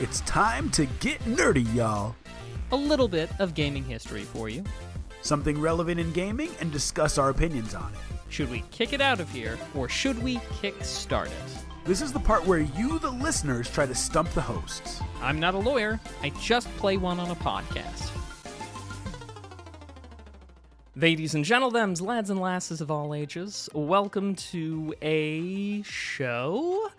It's time to get nerdy, y'all. A little bit of gaming history for you. Something relevant in gaming and discuss our opinions on it. Should we kick it out of here, or should we kick-start it? This is the part where you, the listeners, try to stump the hosts. I'm not a lawyer. I just play one on a podcast. Ladies and gentlemen, lads and lasses of all ages, welcome to a show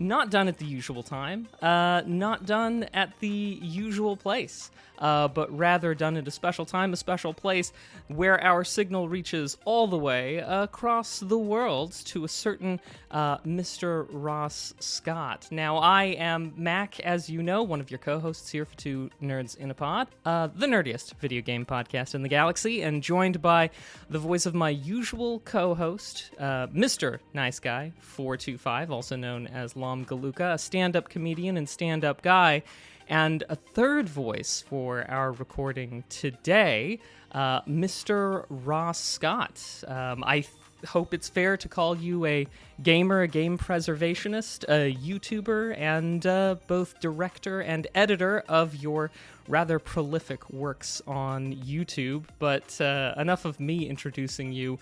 not done at the usual time, not done at the usual place, but rather done at a special time, a special place where our signal reaches all the way across the world to a certain Mr. Ross Scott. Now, I am Mac, as you know, one of your co-hosts here for Two Nerds in a Pod, the nerdiest video game podcast in the galaxy, and joined by the voice of my usual co-host, Mr. Nice Guy 425, also known as Lom Galuka, a stand-up comedian and stand-up guy, and a third voice for our recording today, Mr. Ross Scott. I hope it's fair to call you a gamer, a game preservationist, a YouTuber, and both director and editor of your rather prolific works on YouTube. But enough of me introducing you.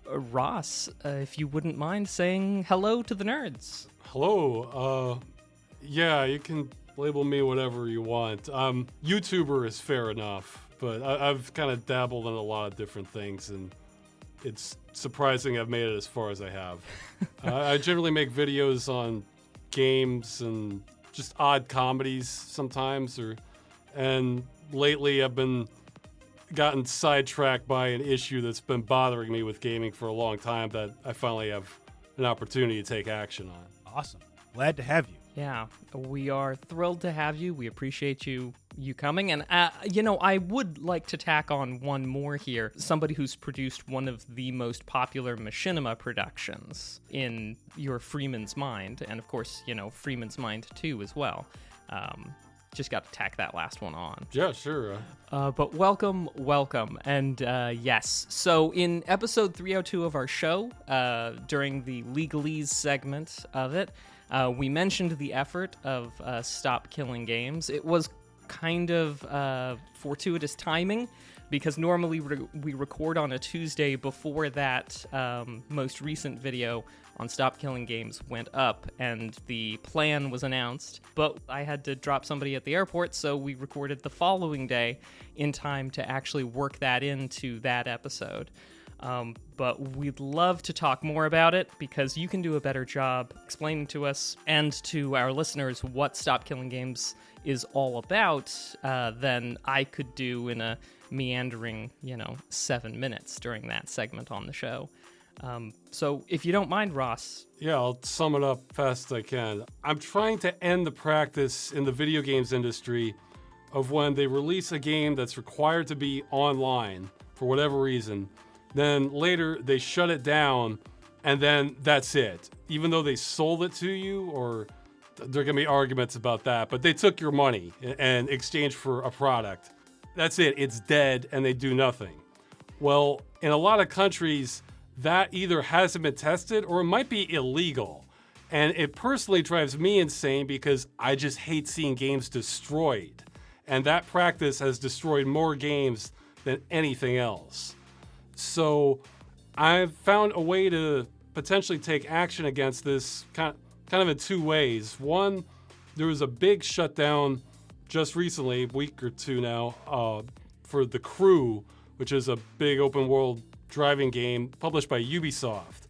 Ross, if you wouldn't mind saying hello to the nerds. Hello. Yeah, you can label me whatever you want. YouTuber is fair enough, but I've kind of dabbled in a lot of different things, and it's surprising I've made it as far as I have. I generally make videos on games and just odd comedies sometimes, and lately I've been gotten sidetracked by an issue that's been bothering me with gaming for a long time that I finally have an opportunity to take action on. Awesome. Glad to have you. Yeah, we are thrilled to have you. We appreciate you coming. And, I would like to tack on one more here. Somebody who's produced one of the most popular machinima productions in your Freeman's Mind. And, of course, Freeman's Mind 2 as well. Just got to tack that last one on. Yeah, sure. But welcome. And yes, so in episode 302 of our show, during the legalese segment of it, we mentioned the effort of Stop Killing Games. It was kind of fortuitous timing, because normally we record on a Tuesday before that most recent video on Stop Killing Games went up, and the plan was announced. But I had to drop somebody at the airport, so we recorded the following day in time to actually work that into that episode. But we'd love to talk more about it, because you can do a better job explaining to us and to our listeners what Stop Killing Games is all about than I could do in a meandering, 7 minutes during that segment on the show. So if you don't mind, Ross. Yeah, I'll sum it up fast as I can. I'm trying to end the practice in the video games industry of when they release a game that's required to be online for whatever reason, then later they shut it down, and then that's it. Even though they sold it to you, or there are going to be arguments about that, but they took your money in exchange for a product. That's it. It's dead, and they do nothing. Well, in a lot of countries, that either hasn't been tested or it might be illegal. And it personally drives me insane, because I just hate seeing games destroyed. And that practice has destroyed more games than anything else. So I've found a way to potentially take action against this kind of in two ways. One, there was a big shutdown just recently, a week or two now, for The Crew, which is a big open world driving game published by Ubisoft.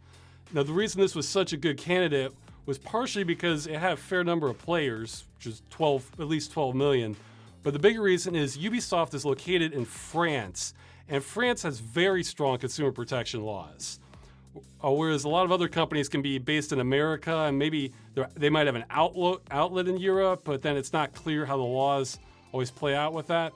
Now, the reason this was such a good candidate was partially because it had a fair number of players, which is at least 12 million. But the bigger reason is Ubisoft is located in France, and France has very strong consumer protection laws. Whereas a lot of other companies can be based in America, and maybe they might have an outlet in Europe, but then it's not clear how the laws always play out with that.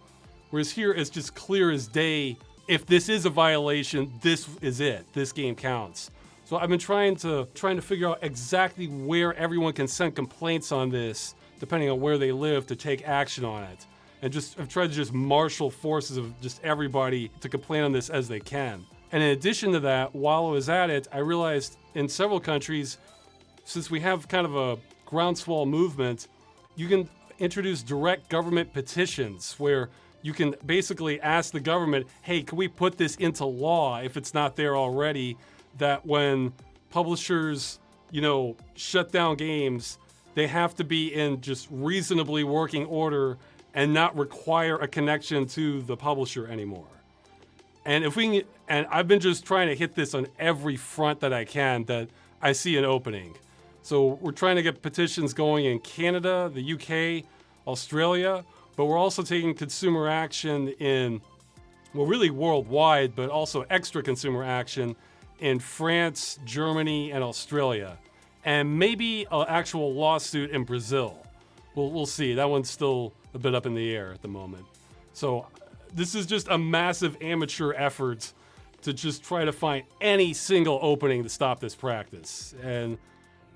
Whereas here, it's just clear as day. If this is a violation, this is it. This game counts. So I've been trying to figure out exactly where everyone can send complaints on this, depending on where they live, to take action on it. And I've tried to just marshal forces of just everybody to complain on this as they can. And in addition to that, while I was at it, I realized in several countries, since we have kind of a groundswell movement, you can introduce direct government petitions where you can basically ask the government, hey, can we put this into law if it's not there already, that when publishers, shut down games, they have to be in just reasonably working order and not require a connection to the publisher anymore. And I've been just trying to hit this on every front that I can that I see an opening. So we're trying to get petitions going in Canada, the UK, Australia, but we're also taking consumer action really worldwide, but also extra consumer action in France, Germany, and Australia. And maybe an actual lawsuit in Brazil. We'll see. That one's still a bit up in the air at the moment. So this is just a massive amateur effort to just try to find any single opening to stop this practice. And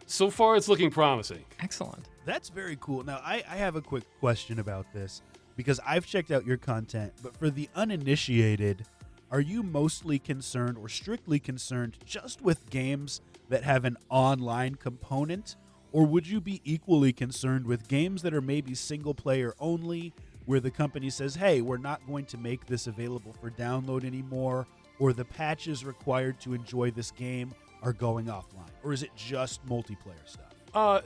so far, it's looking promising. Excellent. That's very cool. Now, I have a quick question about this because I've checked out your content, but for the uninitiated, are you mostly concerned or strictly concerned just with games that have an online component, or would you be equally concerned with games that are maybe single player only, where the company says, hey, we're not going to make this available for download anymore, or the patches required to enjoy this game are going offline? Or is it just multiplayer stuff?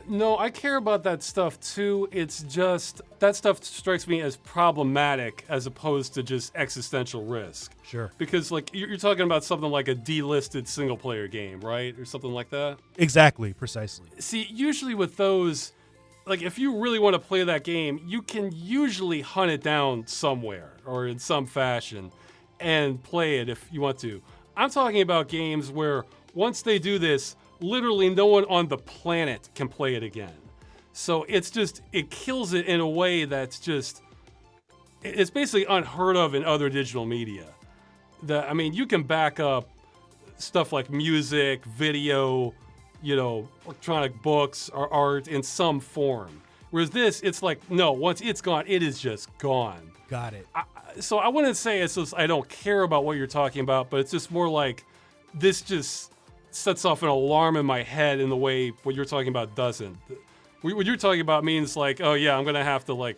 No, I care about that stuff too. It's just that stuff strikes me as problematic as opposed to just existential risk. Sure. Because you're talking about something like a delisted single player game, right? Or something like that. Exactly, precisely. See, usually with those, if you really want to play that game, you can usually hunt it down somewhere or in some fashion and play it if you want to. I'm talking about games where once they do this, literally no one on the planet can play it again. So it kills it in a way that's it's basically unheard of in other digital media. You can back up stuff like music, video, electronic books or art in some form. Whereas this, it's no, once it's gone, it is just gone. Got it. So I wouldn't say it's just I don't care about what you're talking about, but it's just more like this just sets off an alarm in my head in the way what you're talking about doesn't. What you're talking about means oh yeah, I'm going to have to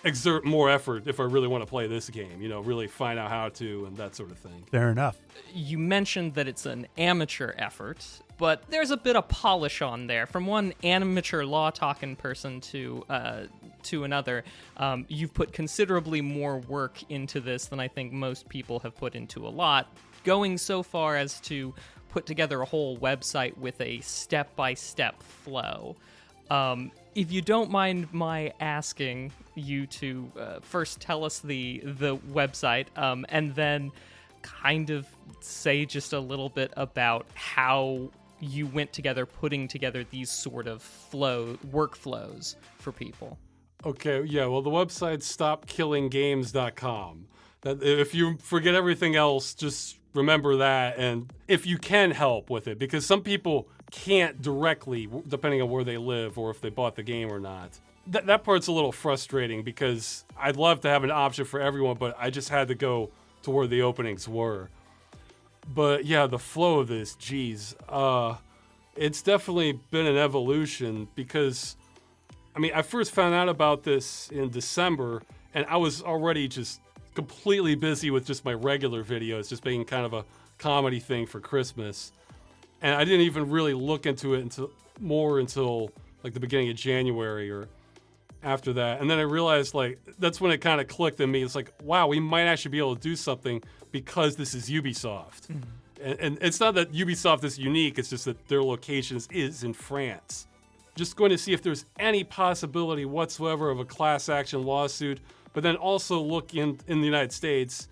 exert more effort if I really want to play this game, really find out how to and that sort of thing. Fair enough. You mentioned that it's an amateur effort, but there's a bit of polish on there. From one amateur law-talking person to another, you've put considerably more work into this than I think most people have put into a lot, going so far as to put together a whole website with a step-by-step flow. If you don't mind my asking you to first tell us the website, and then kind of say just a little bit about how you went together putting together these sort of workflows for people. Okay, yeah, well, the website's stopkillinggames.com. That if you forget everything else, just remember that, and if you can help with it, because some people can't directly, depending on where they live or if they bought the game or not. That part's a little frustrating because I'd love to have an option for everyone, but I just had to go to where the openings were. But yeah, the flow of this, geez, it's definitely been an evolution because, I first found out about this in December, and I was already just completely busy with just my regular videos, just being kind of a comedy thing for Christmas. And I didn't even really look into it until the beginning of January or after that. And then I realized that's when it kind of clicked in me. It's wow, we might actually be able to do something because this is Ubisoft. Mm-hmm. And it's not that Ubisoft is unique, it's just that their location is in France. Just going to see if there's any possibility whatsoever of a class action lawsuit, but then also look in the United States,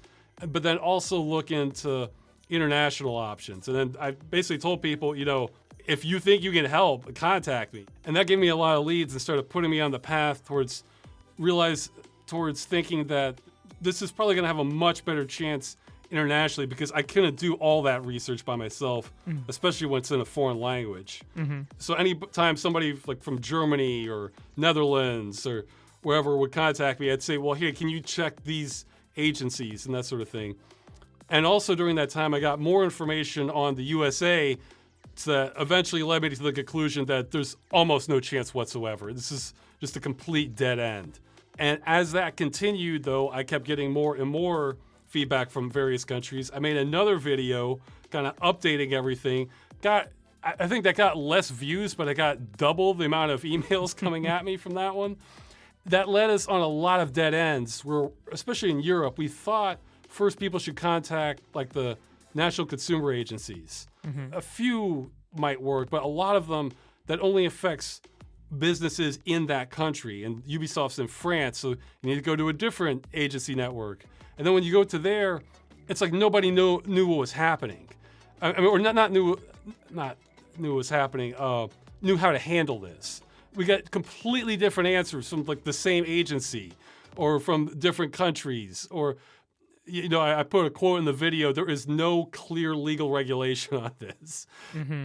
but then also look into international options. And then I basically told people, if you think you can help, contact me. And that gave me a lot of leads and started putting me on the path towards thinking that this is probably going to have a much better chance internationally because I couldn't do all that research by myself, especially when it's in a foreign language. Mm-hmm. So anytime somebody from Germany or Netherlands or wherever would contact me, I'd say, well, here, can you check these agencies and that sort of thing. And also during that time, I got more information on the USA that eventually led me to the conclusion that there's almost no chance whatsoever. This is just a complete dead end. And as that continued, though, I kept getting more and more feedback from various countries. I made another video kind of updating everything. I think that got less views, but I got double the amount of emails coming at me from that one. That led us on a lot of dead ends where, especially in Europe, we thought first people should contact like the national consumer agencies. A few might work, but a lot of them that only affects businesses in that country. And Ubisoft's in France, so you need to go to a different agency network. And then when you go to there, it's like nobody knew what was happening. I mean, or not knew what was happening, knew how to handle this. We got completely different answers from like the same agency or from different countries. Or, you know, I put a quote in the video, there is no clear legal regulation on this.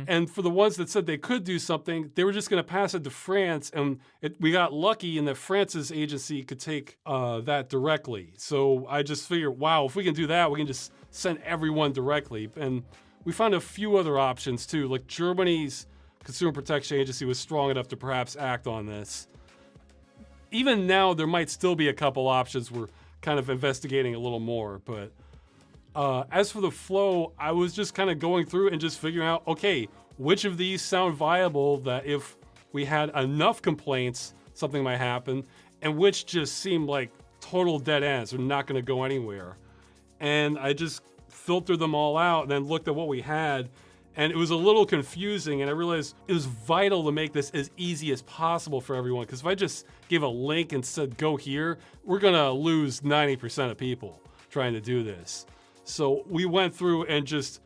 And for the ones that said they could do something, they were just going to pass it to France. And we got lucky in that France's agency could take that directly. So I just figured, wow, if we can do that, we can just send everyone directly. And we found a few other options too, like Germany's Consumer Protection Agency was strong enough to perhaps act on this. Even now, there might still be a couple options we're kind of investigating a little more. But as for the flow, I was just kind of going through and just figuring out, okay, which of these sound viable that if we had enough complaints, something might happen, and which just seemed like total dead ends. They're not going to go anywhere. And I just filtered them all out and then looked at what we had. And it was a little confusing, and I realized it was vital to make this as easy as possible for everyone, because if I just gave a link and said, go here, we're gonna lose 90% of people trying to do this. So we went through and just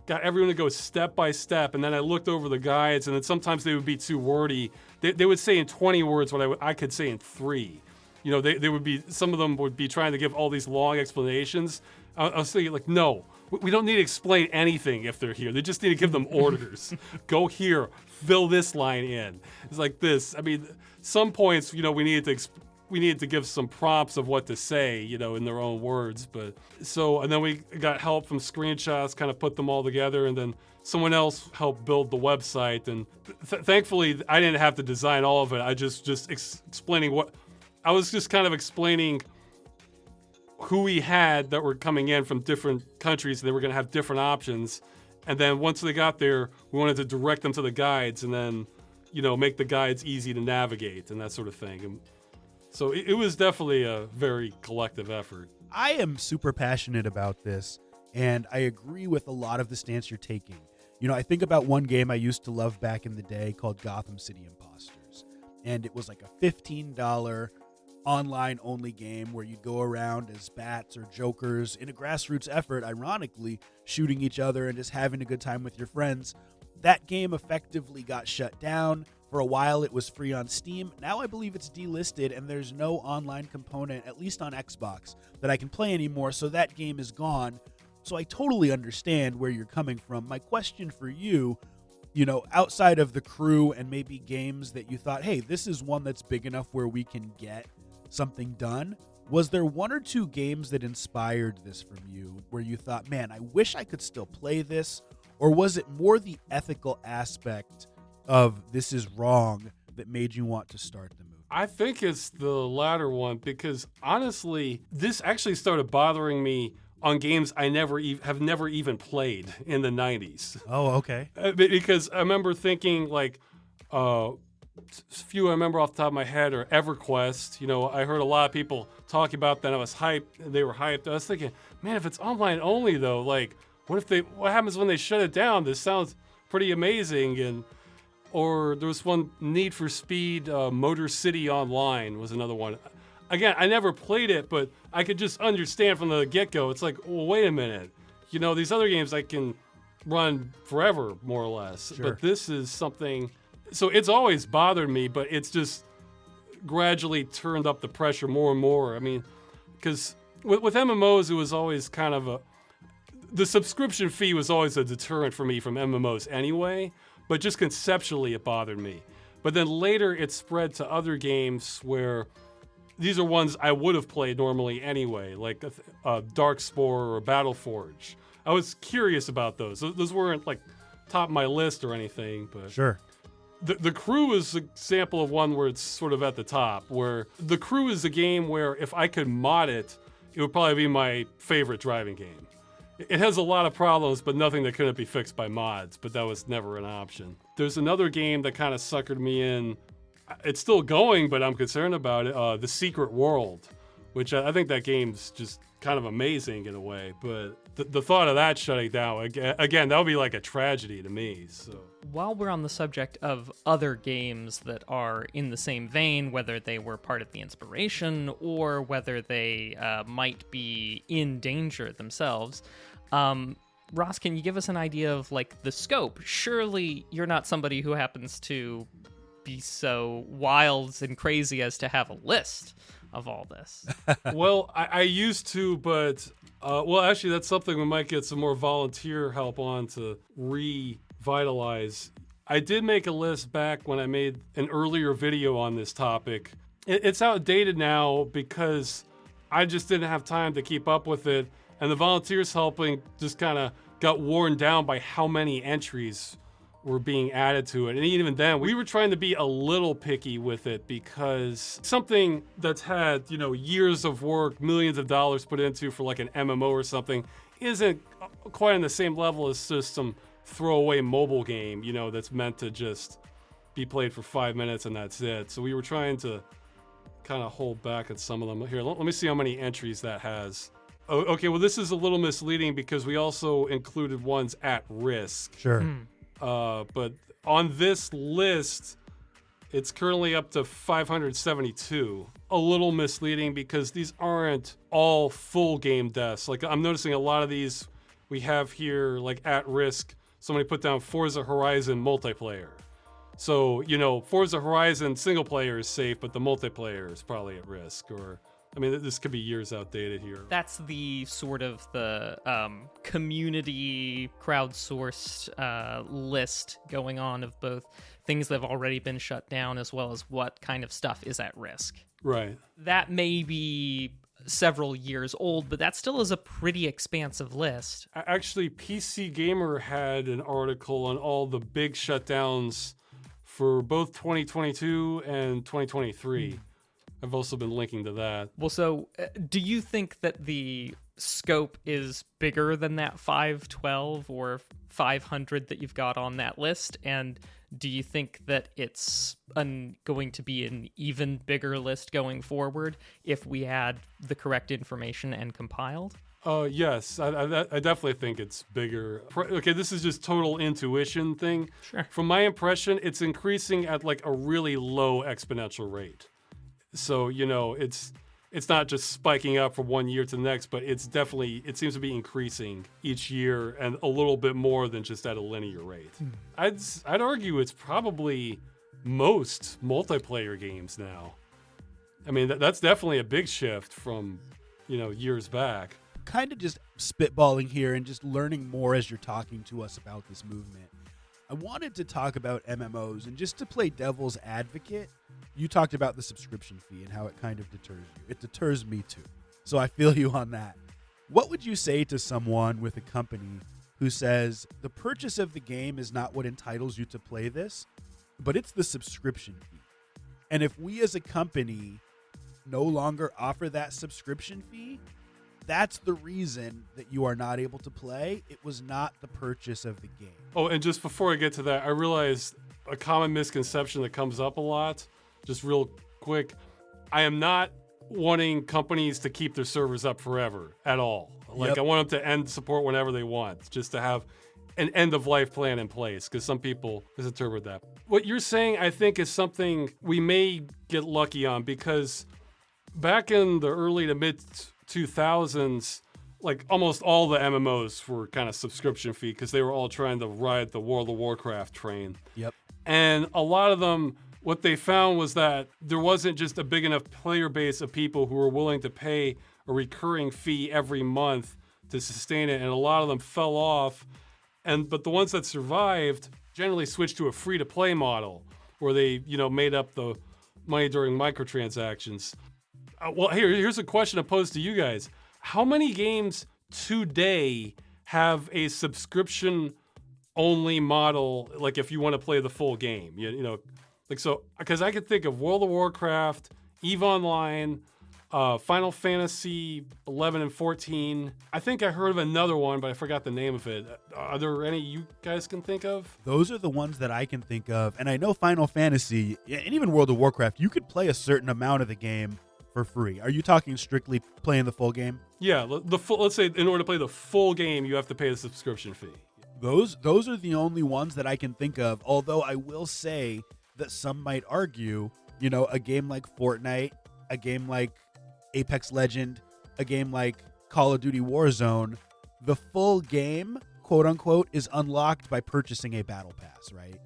got everyone to go step by step, and then I looked over the guides, and then sometimes they would be too wordy. They would say in 20 words what I could say in 3. You know, they would be, some of them would be trying to give all these long explanations. I was thinking, like, no, we don't need to explain anything if they're here. They just need to give them orders. Go here, fill this line in. It's like this. I mean, some points, you know, we needed to give some prompts of what to say, you know, in their own words. But so, and then we got help from screenshots, kind of put them all together, and then someone else helped build the website. And thankfully, I didn't have to design all of it. I just explaining what I was just kind of explaining who we had that were coming in from different countries. They were going to have different options. And then once they got there, we wanted to direct them to the guides and then, you know, make the guides easy to navigate and that sort of thing. And so it was definitely a very collective effort. I am super passionate about this, and I agree with a lot of the stance you're taking. You know, I think about one game I used to love back in the day called Gotham City Imposters. And it was like a $15 online-only game where you'd go around as bats or jokers in a grassroots effort, ironically, shooting each other and just having a good time with your friends. That game effectively got shut down. For a while, it was free on Steam. Now I believe it's delisted, and there's no online component, at least on Xbox, that I can play anymore, so that game is gone. So I totally understand where you're coming from. My question for you, you know, outside of the crew and maybe games that you thought, hey, this is one that's big enough where we can get something done, was there one or two games that inspired this from you where you thought, man, I wish I could still play this? Or was it more the ethical aspect of this is wrong that made you want to start the movie? I think it's the latter one, because honestly, this actually started bothering me on games I have never even played in the 90s. Oh, okay. Because I remember thinking like, few I remember off the top of my head are EverQuest. You know, I heard a lot of people talking about that. I was hyped. They were hyped. I was thinking, man, if it's online only though, like, what happens when they shut it down? This sounds pretty amazing. Or there was one, Need for Speed Motor City Online was another one. Again, I never played it, but I could just understand from the get-go. It's like, well, wait a minute. You know, these other games I can run forever, more or less. Sure. But this is something. So it's always bothered me, but it's just gradually turned up the pressure more and more. I mean, because with MMOs, it was always kind of the subscription fee was always a deterrent for me from MMOs anyway, but just conceptually it bothered me. But then later it spread to other games where these are ones I would have played normally anyway, like Darkspore or Battleforge. I was curious about those. Those weren't like top of my list or anything, but Sure. The Crew is an example of one where it's sort of at the top, where The Crew is a game where if I could mod it, it would probably be my favorite driving game. It has a lot of problems, but nothing that couldn't be fixed by mods, but that was never an option. There's another game that kind of suckered me in. It's still going, but I'm concerned about it, The Secret World, which I think that game's just kind of amazing in a way, but the thought of that shutting down, again, that would be like a tragedy to me, so... While we're on the subject of other games that are in the same vein, whether they were part of the inspiration or whether they might be in danger themselves, Ross, can you give us an idea of like the scope? Surely you're not somebody who happens to be so wild and crazy as to have a list of all this. Well, I used to, but well, actually, that's something we might get some more volunteer help on to revitalize. I did make a list back when I made an earlier video on this topic. It's outdated now because I just didn't have time to keep up with it, and the volunteers helping just kind of got worn down by how many entries were being added to it. And even then, we were trying to be a little picky with it because something that's had, years of work, millions of dollars put into for like an MMO or something isn't quite on the same level as just some throwaway mobile game, that's meant to just be played for 5 minutes and that's it. So we were trying to kind of hold back at some of them. Here, let me see how many entries that has. Oh, okay, well, this is a little misleading because we also included ones at risk. Sure. But on this list, it's currently up to 572. A little misleading because these aren't all full game deaths. Like I'm noticing a lot of these we have here, like at risk. Somebody put down Forza Horizon multiplayer. So, Forza Horizon single player is safe, but the multiplayer is probably at risk. Or, this could be years outdated here. That's the sort of the community crowdsourced list going on of both things that have already been shut down as well as what kind of stuff is at risk. Right. That may be several years old, but that still is a pretty expansive list. Actually, PC Gamer had an article on all the big shutdowns for both 2022 and 2023. I've also been linking to that. Well, so do you think that the scope is bigger than that 512 or 500 that you've got on that list? And do you think that it's going to be an even bigger list going forward if we had the correct information and compiled? Yes, I definitely think it's bigger. Okay, this is just total intuition thing. Sure. From my impression, it's increasing at like a really low exponential rate. So, it's not just spiking up from one year to the next, but it seems to be increasing each year and a little bit more than just at a linear rate. I'd argue it's probably most multiplayer games now. That's definitely a big shift from, years back. Kind of just spitballing here and just learning more as you're talking to us about this movement. I wanted to talk about MMOs, and just to play devil's advocate, you talked about the subscription fee and how it kind of deters you. It deters me too. So I feel you on that. What would you say to someone with a company who says the purchase of the game is not what entitles you to play this, but it's the subscription fee? And if we as a company no longer offer that subscription fee, that's the reason that you are not able to play. It was not the purchase of the game. Oh, and just before I get to that, I realized a common misconception that comes up a lot, just real quick. I am not wanting companies to keep their servers up forever at all. Like, I want them to end support whenever they want, just to have an end-of-life plan in place, because some people misinterpret that. What you're saying, I think, is something we may get lucky on, because back in the early to mid 2000s, like almost all the MMOs were kind of subscription fee because they were all trying to ride the World of Warcraft train. Yep. And a lot of them, what they found was that there wasn't just a big enough player base of people who were willing to pay a recurring fee every month to sustain it, and a lot of them fell off. But the ones that survived generally switched to a free-to-play model where they, made up the money during microtransactions. Well, here's a question to pose to you guys. How many games today have a subscription only model, like if you want to play the full game, you know, like so, because I could think of World of Warcraft, EVE Online, Final Fantasy 11 and 14. I think I heard of another one, but I forgot the name of it. Are there any you guys can think of? Those are the ones that I can think of. And I know Final Fantasy and even World of Warcraft, you could play a certain amount of the game for free. Are you talking strictly playing the full game? Yeah, the full. Let's say in order to play the full game, you have to pay a subscription fee. Those are the only ones that I can think of. Although I will say that some might argue, you know, a game like Fortnite, a game like Apex Legend, a game like Call of Duty Warzone, the full game, quote unquote, is unlocked by purchasing a battle pass, right?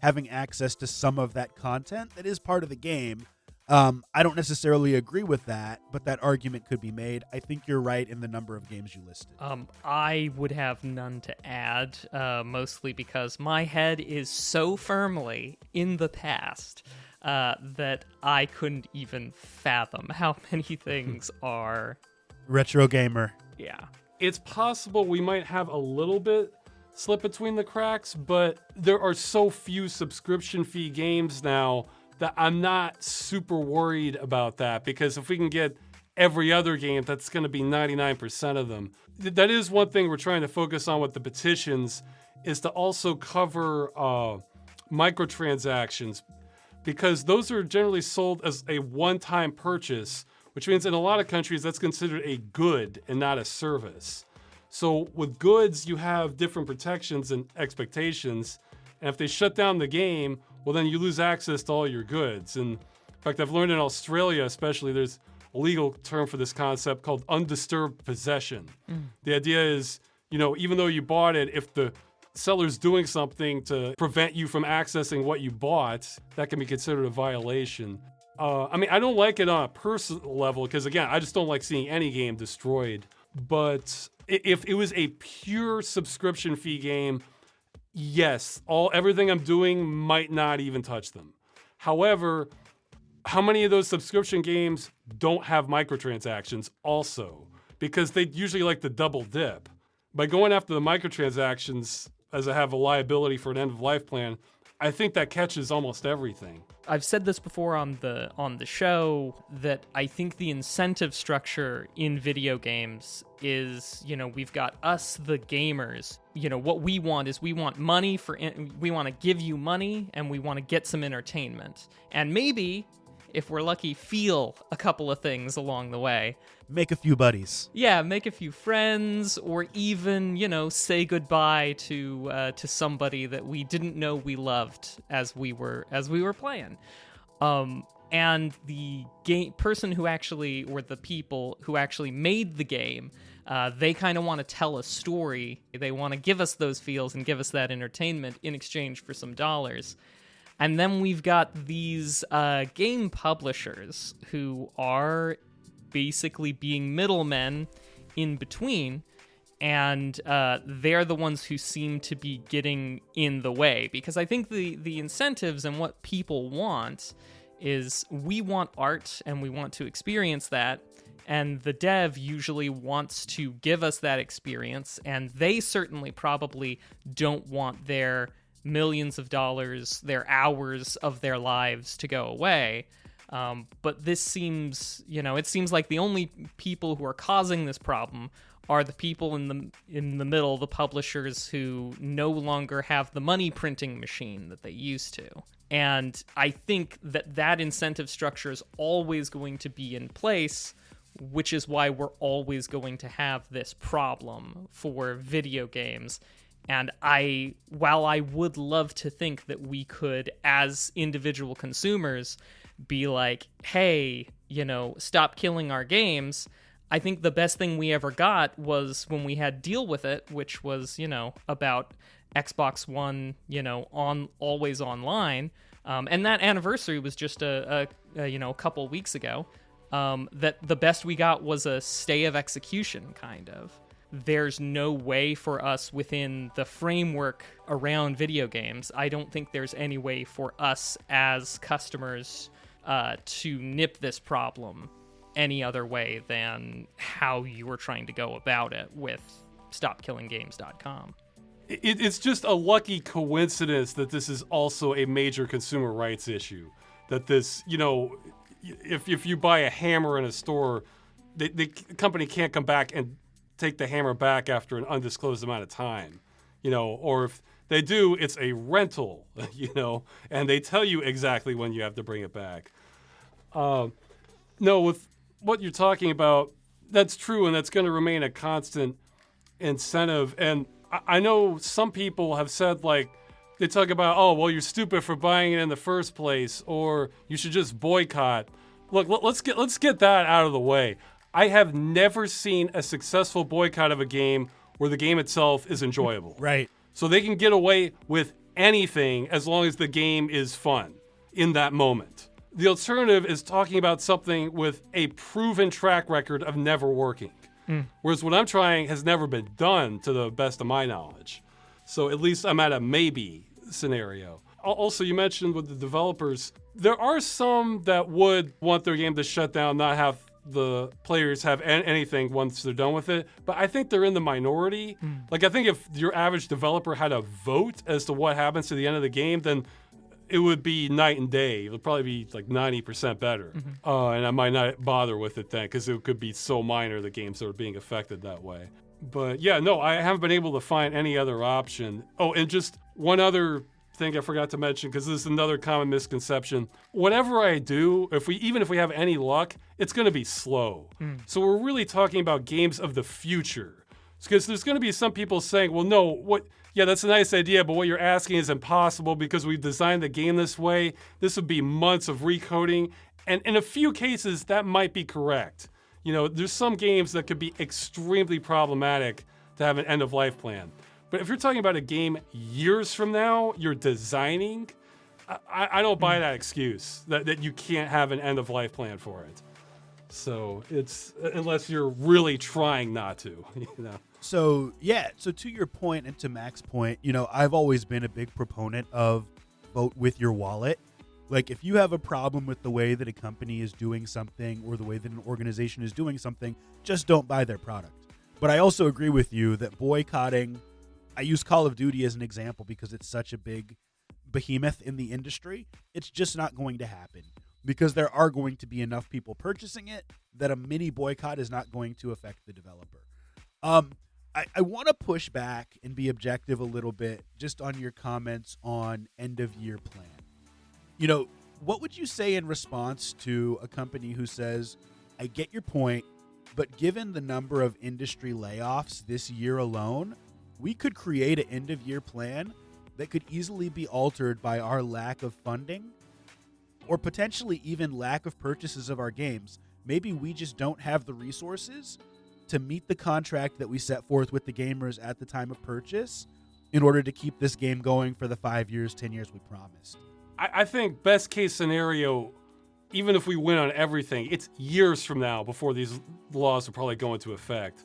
Having access to some of that content that is part of the game. I don't necessarily agree with that, but that argument could be made. I think you're right in the number of games you listed. I would have none to add, mostly because my head is so firmly in the past that I couldn't even fathom how many things are. Retro gamer. Yeah. It's possible we might have a little bit slip between the cracks, but there are so few subscription fee games now that I'm not super worried about that, because if we can get every other game, that's going to be 99% of them. That is one thing we're trying to focus on with the petitions, is to also cover microtransactions, because those are generally sold as a one-time purchase, which means in a lot of countries that's considered a good and not a service. So with goods, you have different protections and expectations, and if they shut down the game, well, then you lose access to all your goods. And in fact, I've learned in Australia especially, there's a legal term for this concept called undisturbed possession. The idea is, you know, even though you bought it, if the seller's doing something to prevent you from accessing what you bought, that can be considered a violation. I mean, I don't like it on a personal level because, again, I just don't like seeing any game destroyed. But if it was a pure subscription fee game, yes, everything I'm doing might not even touch them. However, how many of those subscription games don't have microtransactions also? Because they usually like to double dip. By going after the microtransactions, as I have a liability for an end-of-life plan, I think that catches almost everything. I've said this before on the show that I think the incentive structure in video games is, you know, we've got us, the gamers. You know, what we want is we want money we want to give you money and we want to get some entertainment. And maybe, if we're lucky, feel a couple of things along the way. Make a few buddies. Yeah, make a few friends, or even, you know, say goodbye to somebody that we didn't know we loved as we were playing. And the person who actually, or the people who actually made the game, they kind of want to tell a story. They want to give us those feels and give us that entertainment in exchange for some dollars. And then we've got these game publishers who are basically being middlemen in between, and they're the ones who seem to be getting in the way. Because I think the incentives and what people want is, we want art and we want to experience that, and the dev usually wants to give us that experience, and they certainly probably don't want their millions of dollars, their hours of their lives to go away. But this seems, you know, it seems like the only people who are causing this problem are the people in the middle, the publishers who no longer have the money printing machine that they used to. And I think that incentive structure is always going to be in place, which is why we're always going to have this problem for video games. And while I would love to think that we could, as individual consumers, be like, hey, you know, stop killing our games, I think the best thing we ever got was when we had Deal With It, which was, you know, about Xbox One, you know, always online. And that anniversary was just a couple weeks ago. That the best we got was a stay of execution, kind of. There's no way for us within the framework around video games. I don't think there's any way for us as customers to nip this problem any other way than how you were trying to go about it with StopKillingGames.com. it's just a lucky coincidence that this is also a major consumer rights issue. That this, if you buy a hammer in a store, the company can't come back and take the hammer back after an undisclosed amount of time, or if they do, it's a rental, and they tell you exactly when you have to bring it back. No, with what you're talking about, that's true, and that's going to remain a constant incentive. And I know some people have said, they talk about, oh, well, you're stupid for buying it in the first place, or you should just boycott. Look, let's get that out of the way. I have never seen a successful boycott of a game where the game itself is enjoyable. Right. So they can get away with anything as long as the game is fun in that moment. The alternative is talking about something with a proven track record of never working. Whereas what I'm trying has never been done to the best of my knowledge. So at least I'm at a maybe scenario. Also, you mentioned with the developers, there are some that would want their game to shut down, not have the players have anything once they're done with it. But I think they're in the minority. I think if your average developer had a vote as to what happens to the end of the game, then it would be night and day. It would probably be 90% better. And I might not bother with it then because it could be so minor, the games that are being affected that way. But yeah, no, I haven't been able to find any other option. Oh, and just one other thing I forgot to mention, because this is another common misconception. Whatever I do, even if we have any luck, it's going to be slow. So we're really talking about games of the future. Because there's going to be some people saying, well, no, yeah, that's a nice idea, but what you're asking is impossible because we've designed the game this way. This would be months of recoding. And in a few cases, that might be correct. There's some games that could be extremely problematic to have an end-of-life plan. But if you're talking about a game years from now, you're designing, I don't buy that excuse that you can't have an end-of-life plan for it. So it's, unless you're really trying not to, So to your point and to Mac's point, I've always been a big proponent of vote with your wallet. If you have a problem with the way that a company is doing something or the way that an organization is doing something, just don't buy their product. But I also agree with you that boycotting, I use Call of Duty as an example because it's such a big behemoth in the industry. It's just not going to happen because there are going to be enough people purchasing it that a mini boycott is not going to affect the developer. I want to push back and be objective a little bit just on your comments on end of year plan. What would you say in response to a company who says, I get your point, but given the number of industry layoffs this year alone, we could create an end of year plan that could easily be altered by our lack of funding or potentially even lack of purchases of our games. Maybe we just don't have the resources to meet the contract that we set forth with the gamers at the time of purchase in order to keep this game going for the 5 years, 10 years we promised. I think best case scenario, even if we win on everything, it's years from now before these laws will probably go into effect.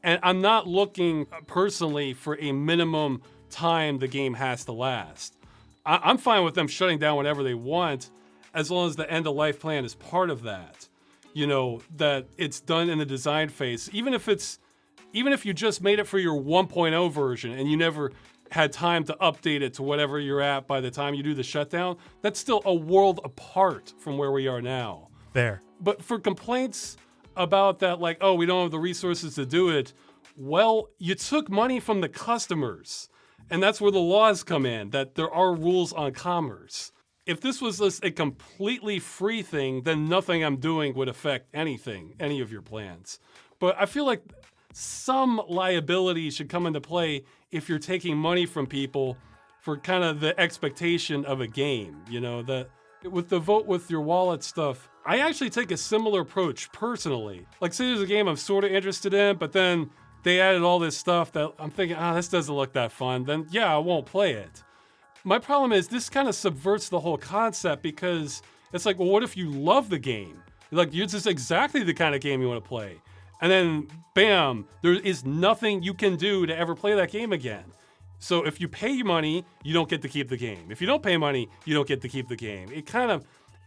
And I'm not looking personally for a minimum time the game has to last. I'm fine with them shutting down whenever they want, as long as the end of life plan is part of that. That it's done in the design phase. Even if you just made it for your 1.0 version and you never had time to update it to whatever you're at by the time you do the shutdown, that's still a world apart from where we are now. Fair. But for complaints about that, we don't have the resources to do it, well, you took money from the customers. And that's where the laws come in, that there are rules on commerce. If this was just a completely free thing, then nothing I'm doing would affect anything, any of your plans. But I feel like some liability should come into play if you're taking money from people for kind of the expectation of a game. That with the vote with your wallet stuff, I actually take a similar approach personally. Say there's a game I'm sort of interested in, but then they added all this stuff that I'm thinking, this doesn't look that fun. Then yeah, I won't play it. My problem is this kind of subverts the whole concept because it's well, what if you love the game? This is exactly the kind of game you want to play. And then, bam, there is nothing you can do to ever play that game again. So if you pay money, you don't get to keep the game. If you don't pay money, you don't get to keep the game.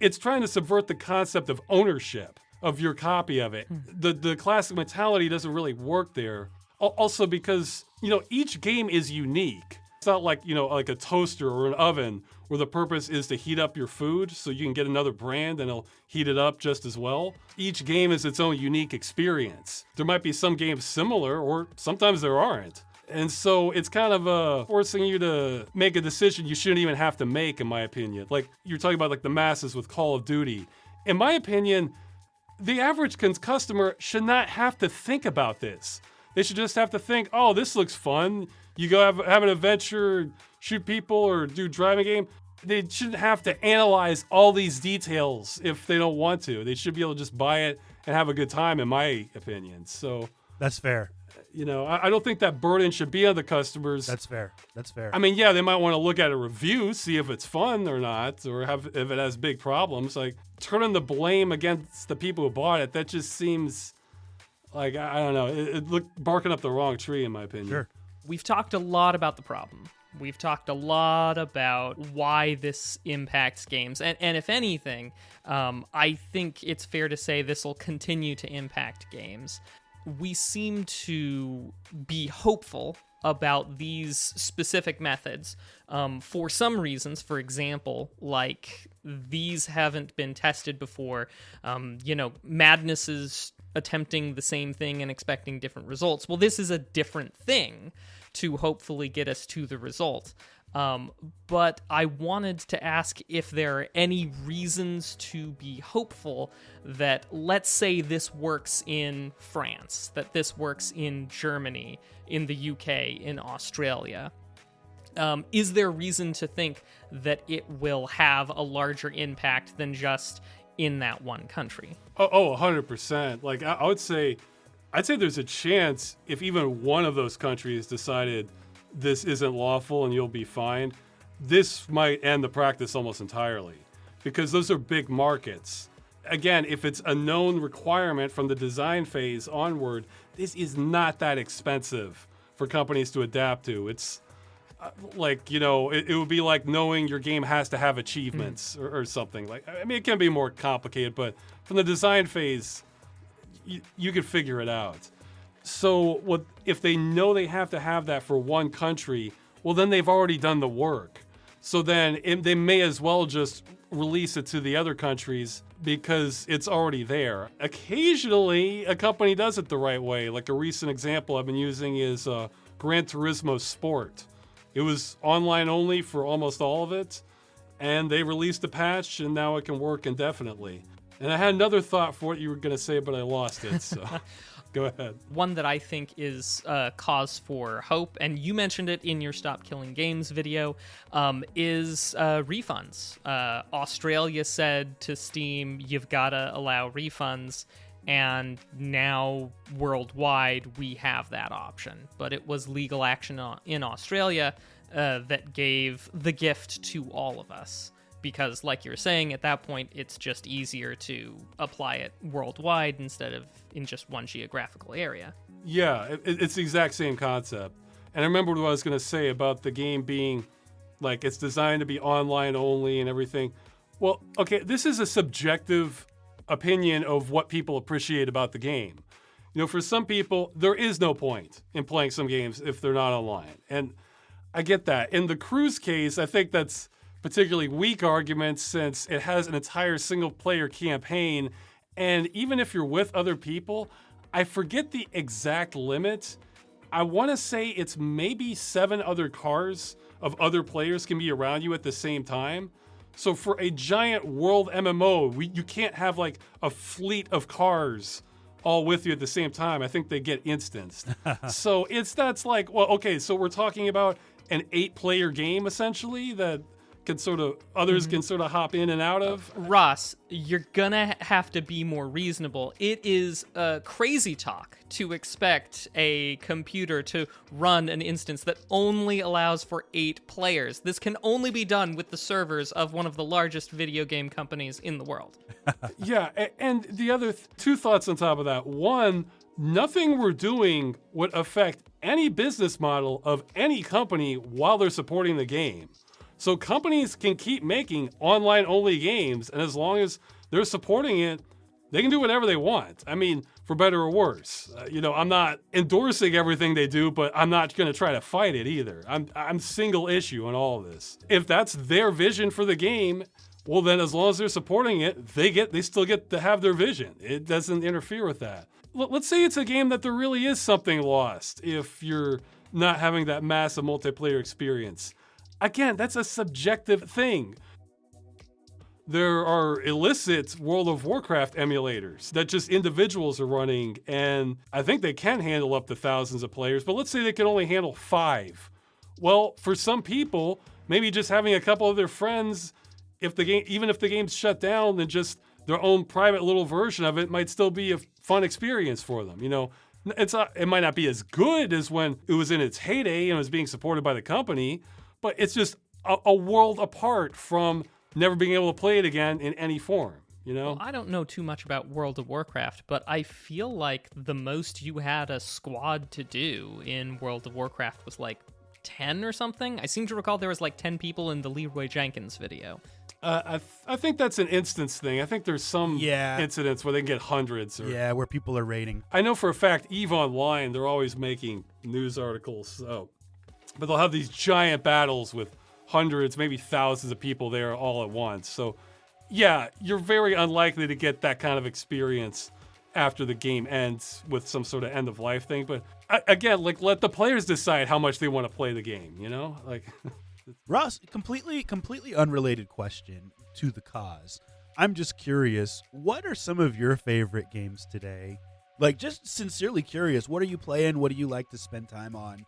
It's trying to subvert the concept of ownership of your copy of it. The classic mentality doesn't really work there. Also because, each game is unique. It's not like, like a toaster or an oven where the purpose is to heat up your food so you can get another brand and it'll heat it up just as well. Each game is its own unique experience. There might be some games similar, or sometimes there aren't. And so it's kind of forcing you to make a decision you shouldn't even have to make, in my opinion. Like you're talking about like the masses with Call of Duty. In my opinion, the average customer should not have to think about this. They should just have to think, oh, this looks fun. You go have an adventure, shoot people, or do driving game. They shouldn't have to analyze all these details if they don't want to. They should be able to just buy it and have a good time, in my opinion. So That's fair. I don't think that burden should be on the customers. That's fair. I mean, yeah, they might want to look at a review, see if it's fun or not, or if it has big problems. Like turning the blame against the people who bought it, that just seems like, I don't know, it looked barking up the wrong tree, in my opinion. Sure. We've talked a lot about the problem. We've talked a lot about why this impacts games. And if anything, I think it's fair to say this will continue to impact games. We seem to be hopeful about these specific methods for some reasons. For example, like these haven't been tested before. Madness is attempting the same thing and expecting different results. Well, this is a different thing to hopefully get us to the result. But I wanted to ask if there are any reasons to be hopeful that, let's say, this works in France, that this works in Germany, in the UK, in Australia. Is there reason to think that it will have a larger impact than just in that one country? Oh, 100%. Like I would say, I'd say there's a chance if even one of those countries decided this isn't lawful and you'll be fined, this might end the practice almost entirely, because those are big markets. Again, if it's a known requirement from the design phase onward, this is not that expensive for companies to adapt to. It's it would be like knowing your game has to have achievements or something. Like, I mean, it can be more complicated, but from the design phase, you could figure it out. So if they know they have to have that for one country, well, then they've already done the work. So then they may as well just release it to the other countries because it's already there. Occasionally, a company does it the right way. Like a recent example I've been using is Gran Turismo Sport. It was online only for almost all of it, and they released a patch, and now it can work indefinitely. And I had another thought for what you were going to say, but I lost it, so go ahead. One that I think is cause for hope, and you mentioned it in your Stop Killing Games video, is refunds. Australia said to Steam, you've got to allow refunds, and now worldwide we have that option. But it was legal action in Australia that gave the gift to all of us. Because, like you're saying, at that point, it's just easier to apply it worldwide instead of in just one geographical area. Yeah, it's the exact same concept. And I remember what I was going to say about the game being, like, it's designed to be online only and everything. Well, okay, this is a subjective opinion of what people appreciate about the game. For some people, there is no point in playing some games if they're not online. And I get that. In the Cruise case, I think that's particularly weak argument since it has an entire single-player campaign, and even if you're with other people, I forget the exact limit. I want to say it's maybe 7 other cars of other players can be around you at the same time. So for a giant world MMO, you can't have like a fleet of cars all with you at the same time. I think they get instanced. So that's like, well, okay, so we're talking about an 8-player game essentially that can others can sort of hop in and out of. Ross, you're gonna have to be more reasonable. It is crazy talk to expect a computer to run an instance that only allows for 8 players. This can only be done with the servers of one of the largest video game companies in the world. Yeah, and the other 2 thoughts on top of that. One, nothing we're doing would affect any business model of any company while they're supporting the game. So companies can keep making online-only games, and as long as they're supporting it, they can do whatever they want. I mean, for better or worse. I'm not endorsing everything they do, but I'm not going to try to fight it either. I'm single issue on all of this. If that's their vision for the game, well, then as long as they're supporting it, they still get to have their vision. It doesn't interfere with that. Let's say it's a game that there really is something lost if you're not having that massive multiplayer experience. Again, that's a subjective thing. There are illicit World of Warcraft emulators that just individuals are running, and I think they can handle up to thousands of players, but let's say they can only handle 5. Well, for some people, maybe just having a couple of their friends, even if the game's shut down, then just their own private little version of it might still be a fun experience for them. It might not be as good as when it was in its heyday and was being supported by the company, but it's just a world apart from never being able to play it again in any form, Well, I don't know too much about World of Warcraft, but I feel like the most you had a squad to do in World of Warcraft was like 10 or something. I seem to recall there was like 10 people in the Leroy Jenkins video. I think that's an instance thing. I think there's some incidents where they can get hundreds. Where people are raiding. I know for a fact, EVE Online, they're always making news articles, but they'll have these giant battles with hundreds, maybe thousands of people there all at once. So, yeah, you're very unlikely to get that kind of experience after the game ends with some sort of end of life thing. But again, let the players decide how much they want to play the game. Ross, completely unrelated question to the cause. I'm just curious, what are some of your favorite games today? Just sincerely curious, what are you playing? What do you like to spend time on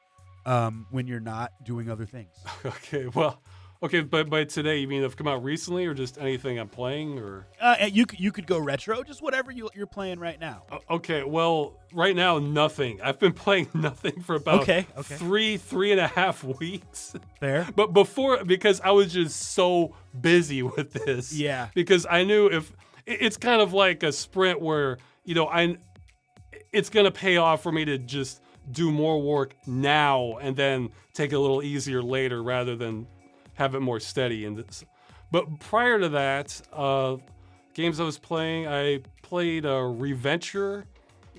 when you're not doing other things? Okay, but by today, you mean they've come out recently or just anything I'm playing? Or you could go retro, just whatever you're playing right now. Okay, well, right now, nothing. I've been playing nothing for about 3.5 weeks. Fair. But before, because I was just so busy with this. Yeah. Because I knew it's kind of like a sprint where, it's going to pay off for me to just do more work now and then take it a little easier later rather than have it more steady. But prior to that, games I was playing, I played Reventure.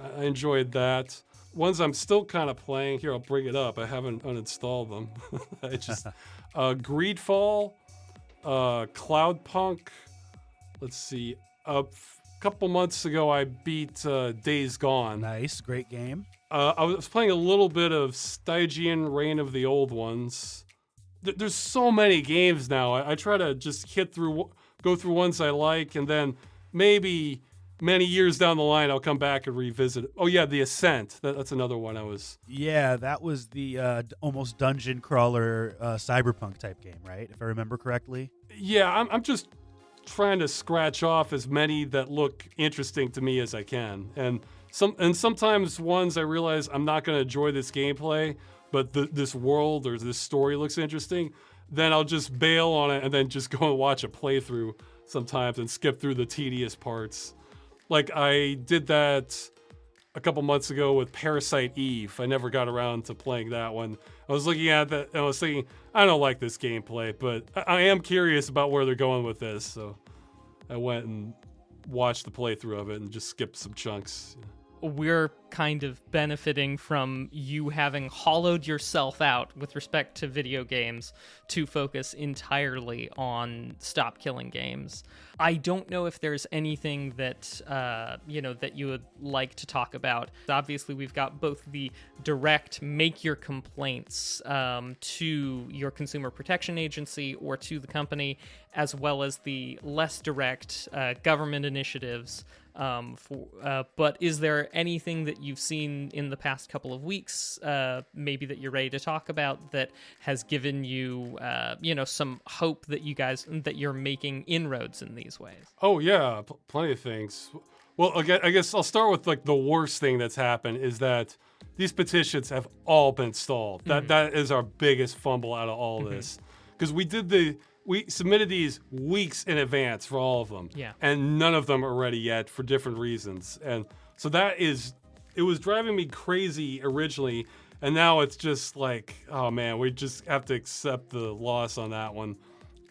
I enjoyed that. Ones I'm still kind of playing, here I'll bring it up. I haven't uninstalled them. Greedfall, Cloudpunk. Let's see. A couple months ago, I beat Days Gone. Nice, great game. I was playing a little bit of Stygian Reign of the Old Ones. There's so many games now. I try to just go through ones I like, and then maybe many years down the line, I'll come back and revisit it. Oh yeah, The Ascent. That's another one I was. Yeah, that was the almost dungeon crawler cyberpunk type game, right? If I remember correctly. Yeah, I'm just trying to scratch off as many that look interesting to me as I can, and sometimes ones I realize I'm not going to enjoy this gameplay, but this world or this story looks interesting, then I'll just bail on it and then just go and watch a playthrough sometimes and skip through the tedious parts. Like I did that a couple months ago with Parasite Eve. I never got around to playing that one. I was looking at that and I was thinking, I don't like this gameplay, but I am curious about where they're going with this. So I went and watched the playthrough of it and just skipped some chunks. We're kind of benefiting from you having hollowed yourself out with respect to video games to focus entirely on stop killing games. I don't know if there's anything that that you would like to talk about. Obviously, we've got both the direct make your complaints to your consumer protection agency or to the company, as well as the less direct government initiatives. But is there anything that you've seen in the past couple of weeks, maybe that you're ready to talk about, that has given you, some hope that you're making inroads in these ways? Oh yeah, plenty of things. Well, I guess I'll start with like the worst thing that's happened is that these petitions have all been stalled. That is our biggest fumble out of all this, because we submitted these weeks in advance for all of them. Yeah. And none of them are ready yet for different reasons. And so it was driving me crazy originally. And now it's just like, oh man, we just have to accept the loss on that one.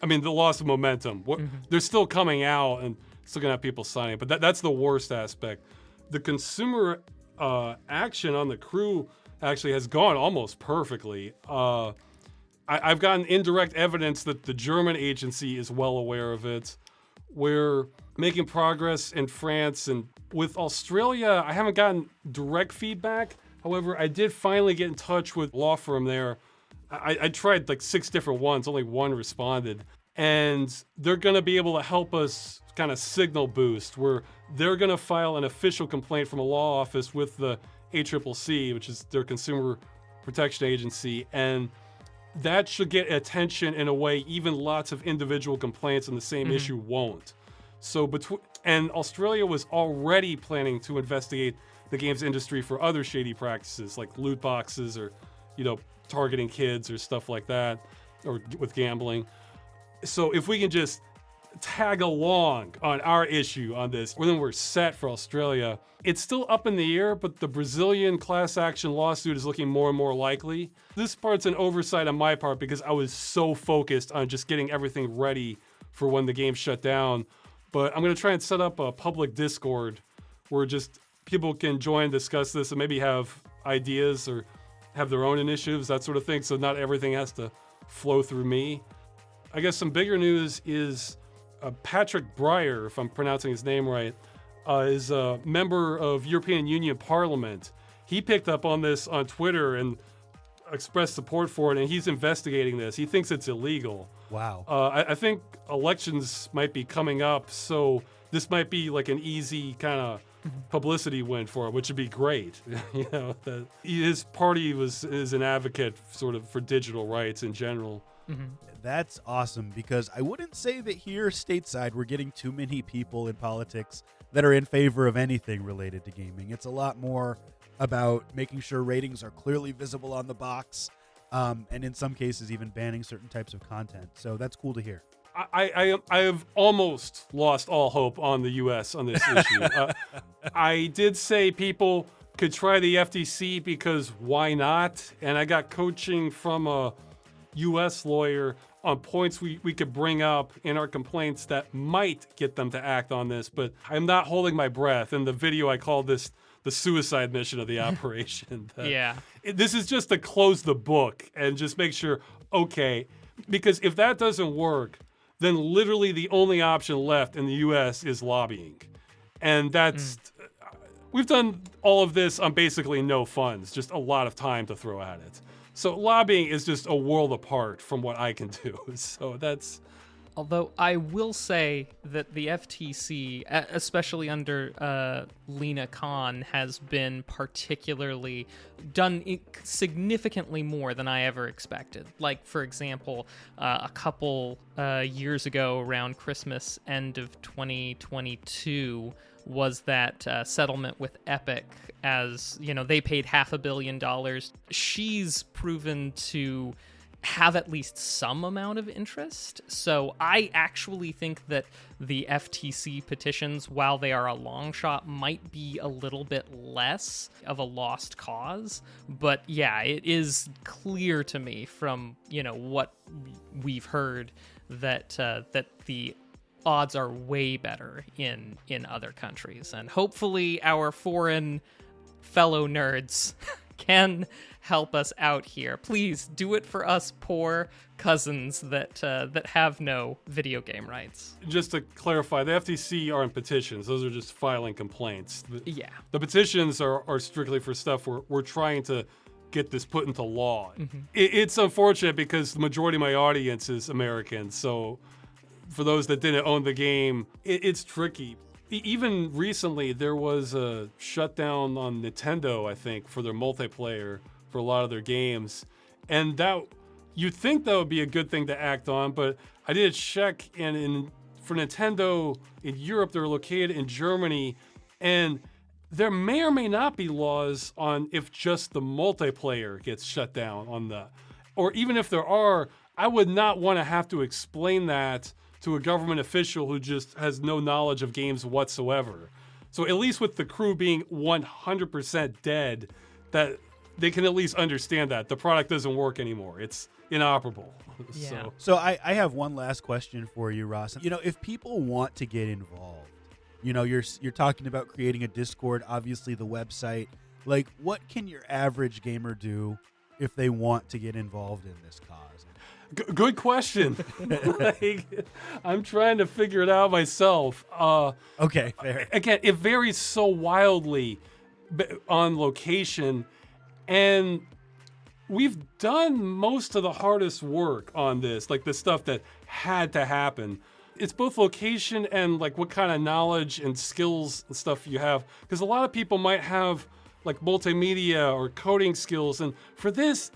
I mean, the loss of momentum. They're still coming out and still gonna have people signing it. But that's the worst aspect. The consumer action on the crew actually has gone almost perfectly. I've gotten indirect evidence that the German agency is well aware of it. We're making progress in France, and with Australia, I haven't gotten direct feedback. However, I did finally get in touch with a law firm there. I tried like 6 different ones, only one responded. And they're gonna be able to help us kind of signal boost, where they're gonna file an official complaint from a law office with the ACCC, which is their consumer protection agency, and that should get attention in a way even lots of individual complaints on the same issue won't. So and Australia was already planning to investigate the games industry for other shady practices like loot boxes or, targeting kids or stuff like that, or with gambling. So if we can just tag along on our issue on this, then we're set for Australia. It's still up in the air, but the Brazilian class action lawsuit is looking more and more likely. This part's an oversight on my part because I was so focused on just getting everything ready for when the game shut down. But I'm going to try and set up a public Discord where just people can join, discuss this, and maybe have ideas or have their own initiatives, that sort of thing. So not everything has to flow through me. I guess some bigger news is Patrick Breyer, if I'm pronouncing his name right, is a member of European Union Parliament. He picked up on this on Twitter and expressed support for it, and he's investigating this. He thinks it's illegal. Wow. I think elections might be coming up, so this might be like an easy kind of publicity win for him, which would be great. His party is an advocate sort of for digital rights in general. That's awesome, because I wouldn't say that here stateside we're getting too many people in politics that are in favor of anything related to gaming. It's a lot more about making sure ratings are clearly visible on the box, and in some cases even banning certain types of content. So that's cool to hear. I have almost lost all hope on the U.S. on this issue. I did say people could try the FTC because why not? And I got coaching from a U.S. lawyer on points we could bring up in our complaints that might get them to act on this, but I'm not holding my breath. In the video, I called this the suicide mission of the operation. This is just to close the book and just make sure, okay, because if that doesn't work, then literally the only option left in the U.S. is lobbying. And that's, we've done all of this on basically no funds, just a lot of time to throw at it. So lobbying is just a world apart from what I can do. So that's... Although I will say that the FTC, especially under Lena Khan, has been particularly done significantly more than I ever expected. Like, for example, a couple years ago around Christmas, end of 2022, was that settlement with Epic. As, they paid $500 million. She's proven to have at least some amount of interest. So I actually think that the FTC petitions, while they are a long shot, might be a little bit less of a lost cause. But yeah, it is clear to me from, what we've heard that that the odds are way better in other countries. And hopefully our foreign fellow nerds can help us out here. Please do it for us poor cousins that have no video game rights. Just to clarify, the FTC are in petitions. Those are just filing complaints. The petitions are strictly for stuff we're trying to get this put into law. It's unfortunate because the majority of my audience is American. So for those that didn't own the game, it's tricky. Even recently, there was a shutdown on Nintendo, I think, for their multiplayer for a lot of their games. And that you'd think that would be a good thing to act on, but I did a check, and for Nintendo in Europe, they're located in Germany, and there may or may not be laws on if just the multiplayer gets shut down on or even if there are, I would not want to have to explain that to a government official who just has no knowledge of games whatsoever. So at least with the crew being 100% dead, that they can at least understand that the product doesn't work anymore. It's inoperable. Yeah. So I have one last question for you, Ross. If people want to get involved, You're talking about creating a Discord, obviously the website. Like, what can your average gamer do if they want to get involved in this cause? Good question. I'm trying to figure it out myself. Okay, fair. Again, it varies so wildly on location, and we've done most of the hardest work on this, like the stuff that had to happen. It's both location and like what kind of knowledge and skills and stuff you have, because a lot of people might have like multimedia or coding skills, and for this,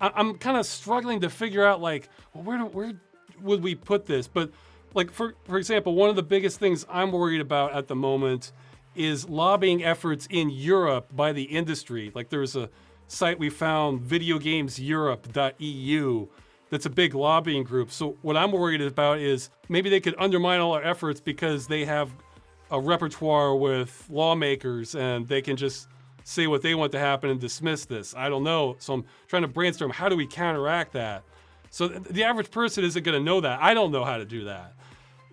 I'm kind of struggling to figure out like, well, where would we put this? But like for example, one of the biggest things I'm worried about at the moment is lobbying efforts in Europe by the industry. Like there's a site we found, videogameseurope.eu, that's a big lobbying group. So what I'm worried about is maybe they could undermine all our efforts because they have a repertoire with lawmakers and they can just say what they want to happen and dismiss this. I don't know. So I'm trying to brainstorm, how do we counteract that? So the average person isn't going to know that. I don't know how to do that.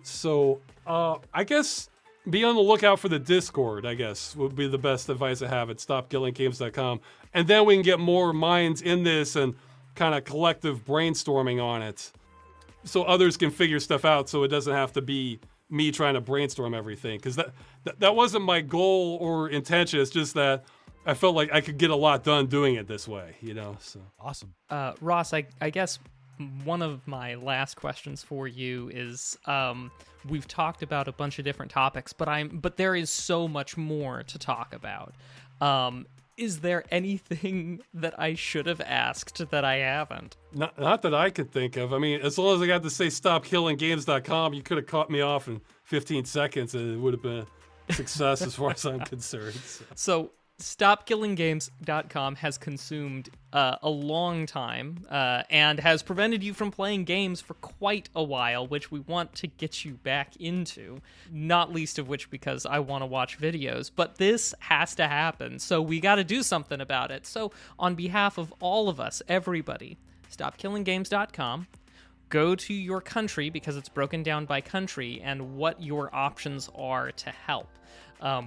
So I guess be on the lookout for the Discord, I guess, would be the best advice I have at stopkillinggames.com. And then we can get more minds in this and kind of collective brainstorming on it so others can figure stuff out so it doesn't have to be me trying to brainstorm everything. Because that wasn't my goal or intention. It's just that I felt like I could get a lot done doing it this way, so. Awesome. Ross, I guess one of my last questions for you is, we've talked about a bunch of different topics, but there is so much more to talk about. Is there anything that I should have asked that I haven't? Not that I could think of. I mean, as long as I got to say stopkillinggames.com, you could have caught me off in 15 seconds and it would have been a success as far as I'm concerned. So StopKillingGames.com has consumed a long time and has prevented you from playing games for quite a while, which we want to get you back into, not least of which because I want to watch videos. But this has to happen, so we got to do something about it. So on behalf of all of us, everybody, StopKillingGames.com, go to your country because it's broken down by country and what your options are to help.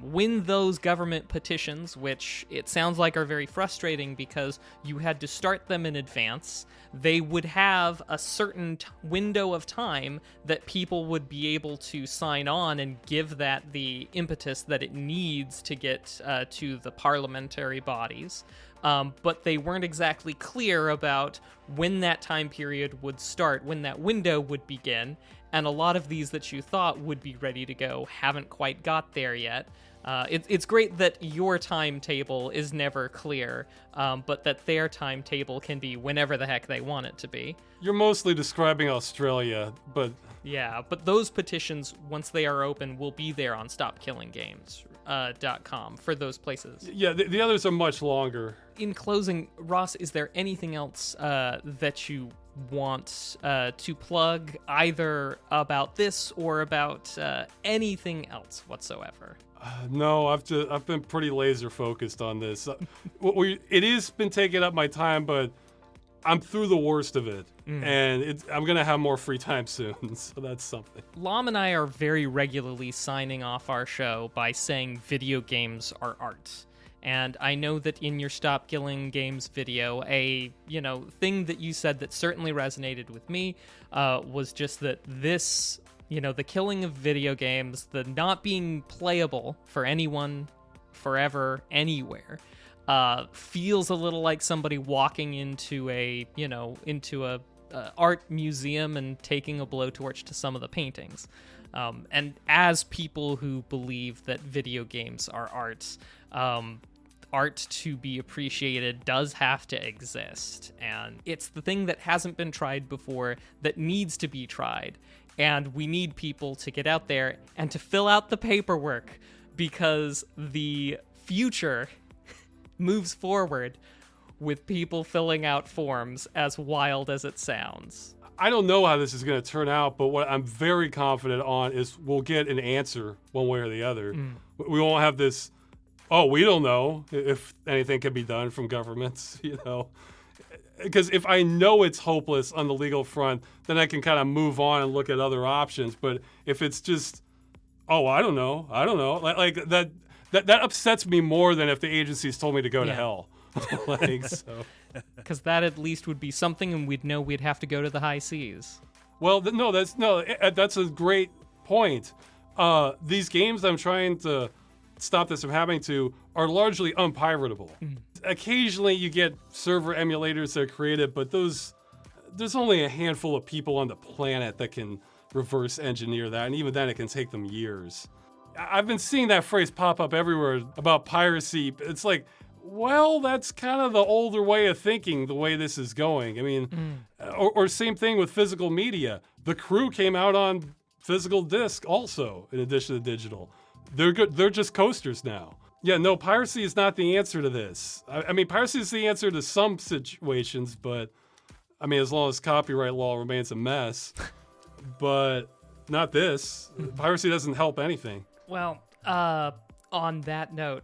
Win those government petitions, which it sounds like are very frustrating because you had to start them in advance. They would have a certain window of time that people would be able to sign on and give that the impetus that it needs to get to the parliamentary bodies. But they weren't exactly clear about when that time period would start, when that window would begin. And a lot of these that you thought would be ready to go haven't quite got there yet. It's great that your timetable is never clear, but that their timetable can be whenever the heck they want it to be. You're mostly describing Australia, but... Yeah, but those petitions, once they are open, will be there on StopKillingGames.com for those places. Yeah, the others are much longer. In closing, Ross, is there anything else that you want to plug, either about this or about anything else whatsoever? No, I've been pretty laser focused on this. It has been taking up my time, but I'm through the worst of it, and I'm gonna have more free time soon, so that's something. Lom and I are very regularly signing off our show by saying video games are art. And I know that in your Stop Killing Games video, a thing that you said that certainly resonated with me was just that this, the killing of video games, the not being playable for anyone, forever, anywhere, feels a little like somebody walking into a art museum and taking a blowtorch to some of the paintings. And as people who believe that video games are arts, art to be appreciated does have to exist, and it's the thing that hasn't been tried before that needs to be tried, and we need people to get out there and to fill out the paperwork because the future moves forward with people filling out forms, as wild as it sounds. I don't know how this is going to turn out, but what I'm very confident on is we'll get an answer one way or the other. We won't have this, we don't know if anything can be done from governments, Because if I know it's hopeless on the legal front, then I can kind of move on and look at other options. But if it's just, Oh, I don't know. Like that upsets me more than if the agencies told me to go to Yeah. hell. Like, so. Because that at least would be something, and we'd know we'd have to go to the high seas. Well, that's a great point. These games I'm trying to stop this from happening to are largely unpiratable. Occasionally, you get server emulators that are created, but there's only a handful of people on the planet that can reverse engineer that, and even then, it can take them years. I've been seeing that phrase pop up everywhere about piracy. It's like, well, that's kind of the older way of thinking, the way this is going. I mean, or same thing with physical media. The Crew came out on physical disc also, in addition to digital. They're good. They're just coasters now. Yeah, no, piracy is not the answer to this. I mean, piracy is the answer to some situations, but I mean, as long as copyright law remains a mess, but not this. Piracy doesn't help anything. Well, on that note,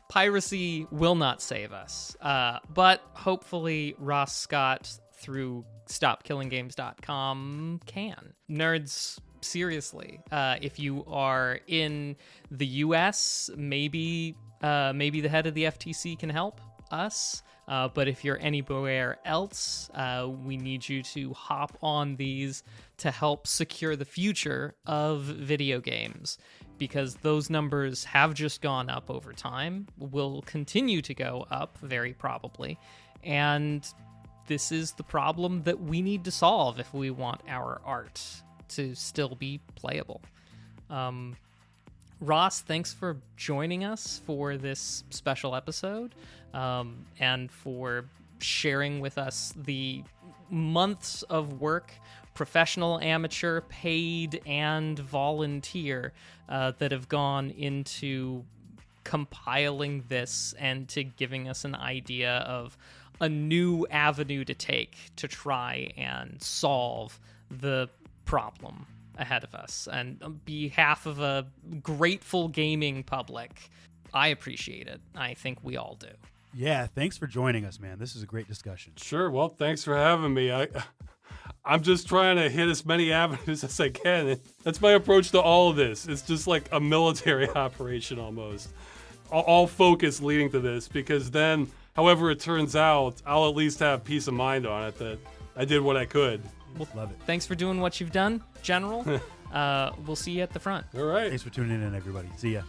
piracy will not save us, but hopefully Ross Scott through StopKillingGames.com can. Nerds, seriously, if you are in the U.S., maybe the head of the FTC can help us. But if you're anywhere else, we need you to hop on these to help secure the future of video games, because those numbers have just gone up over time, will continue to go up very probably, and this is the problem that we need to solve if we want our art to still be playable. Ross, thanks for joining us for this special episode, and for sharing with us the months of work, professional, amateur, paid, and volunteer, that have gone into compiling this and to giving us an idea of a new avenue to take to try and solve the problem ahead of us. And on behalf of a grateful gaming public, I appreciate it. I think we all do. Yeah, thanks for joining us, man. This is a great discussion. Sure. Well, thanks for having me. I'm just trying to hit as many avenues as I can. That's my approach to all of this. It's just like a military operation almost. All focus leading to this, because then, however it turns out, I'll at least have peace of mind on it that I did what I could. Love it. Thanks for doing what you've done, General. We'll see you at the front. All right. Thanks for tuning in, everybody. See ya.